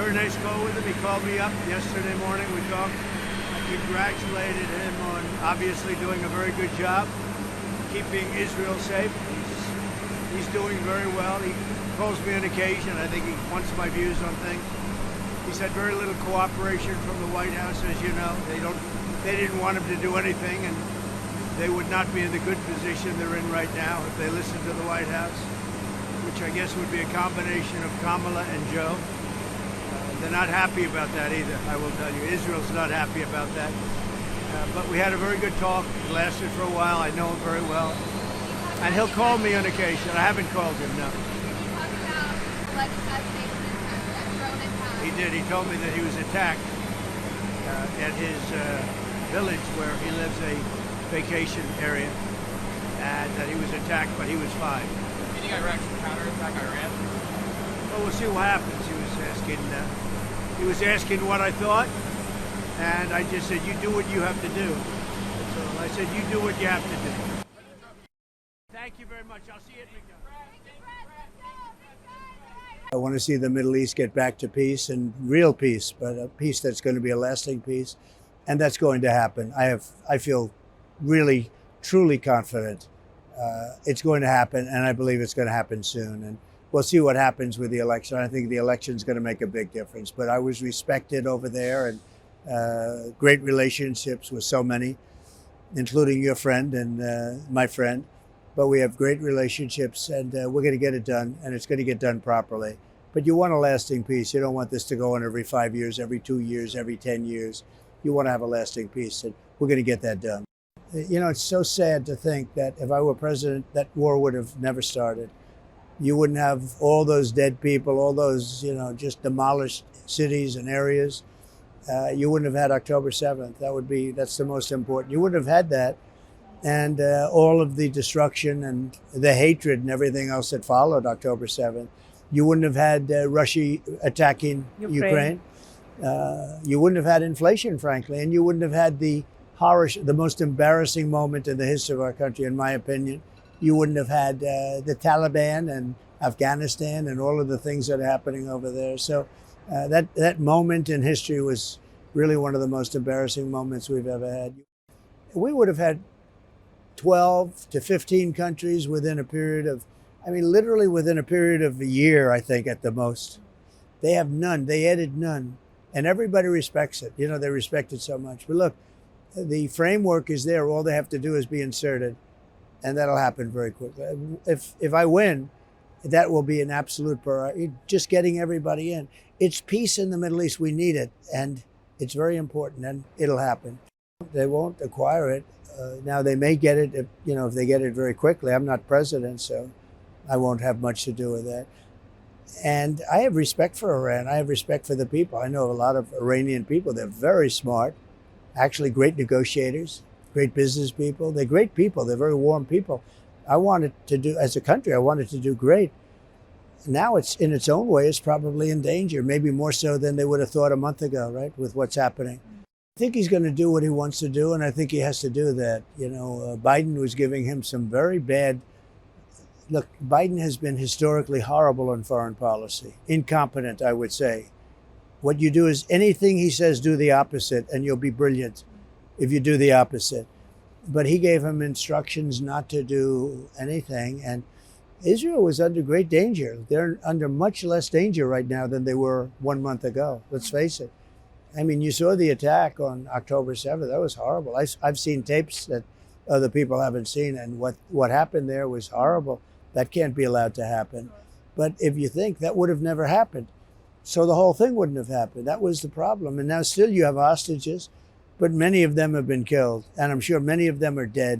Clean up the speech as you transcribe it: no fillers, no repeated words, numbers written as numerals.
very nice call with him. He called me up yesterday morning. We talked. I congratulated him on obviously doing a very good job keeping Israel safe. He's doing very well. He calls me on occasion. I think he wants my views on things. He's had very little cooperation from the White House, as you know. They didn't want him to do anything, and they would not be in the good position they're in right now if they listened to the White House, which I guess would be a combination of Kamala and Joe. They're not happy about that either, I will tell you. Israel's not happy about that. But we had a very good talk. It lasted for a while. I know him very well. And he'll call me on occasion. I haven't called him, no. He did. He told me that he was attacked at his village where he lives, a vacation area, and that he was attacked, but he was fine. Do you think Iraq should counterattack Iran? Well, we'll see what happens. He was asking what I thought, and I just said, you do what you have to do. So I said, you do what you have to do. Thank you very much. I'll see you at McDonald's. I want to see the Middle East get back to peace, and real peace, but a peace that's going to be a lasting peace, and that's going to happen. I feel really, truly confident it's going to happen, and I believe it's going to happen soon. And we'll see what happens with the election. I think the election is going to make a big difference. But I was respected over there, and great relationships with so many, including your friend and my friend. But we have great relationships, and we're going to get it done, and it's going to get done properly. But you want a lasting peace. You don't want this to go on every 5 years, every 2 years, every 10 years. You want to have a lasting peace, and we're going to get that done. You know, it's so sad to think that if I were president, that war would have never started. You wouldn't have all those dead people, all those, just demolished cities and areas. You wouldn't have had October 7th. That's the most important. You wouldn't have had that. And all of the destruction and the hatred and everything else that followed October 7th. You wouldn't have had Russia attacking Ukraine. You wouldn't have had inflation, frankly. And you wouldn't have had the most embarrassing moment in the history of our country, in my opinion. You wouldn't have had the Taliban and Afghanistan and all of the things that are happening over there. So that moment in history was really one of the most embarrassing moments we've ever had. We would have had 12 to 15 countries within a period of, literally within a period of a year, I think, at the most. They have none. They added none. And everybody respects it. They respect it so much. But look, the framework is there. All they have to do is be inserted. And that'll happen very quickly. If I win, that will be an absolute priority. Just getting everybody in. It's peace in the Middle East. We need it. And it's very important. And it'll happen. They won't acquire it. Now, they may get it, if they get it very quickly. I'm not president, so I won't have much to do with that. And I have respect for Iran. I have respect for the people. I know a lot of Iranian people. They're very smart, actually great negotiators, great business people. They're great people. They're very warm people. I wanted to do, as a country, I wanted to do great. Now it's, in its own way, it's probably in danger, maybe more so than they would have thought a month ago, right, with what's happening. I think he's going to do what he wants to do, and I think he has to do that. Biden was giving him some very bad. Look, Biden has been historically horrible on foreign policy, incompetent, I would say. What you do is anything he says, do the opposite, and you'll be brilliant if you do the opposite. But he gave him instructions not to do anything, and Israel was under great danger. They're under much less danger right now than they were 1 month ago. Let's face it. You saw the attack on October 7th. That was horrible. I've seen tapes that other people haven't seen, and what happened there was horrible. That can't be allowed to happen. But if you think, that would have never happened. So the whole thing wouldn't have happened. That was the problem. And now still you have hostages, but many of them have been killed. And I'm sure many of them are dead.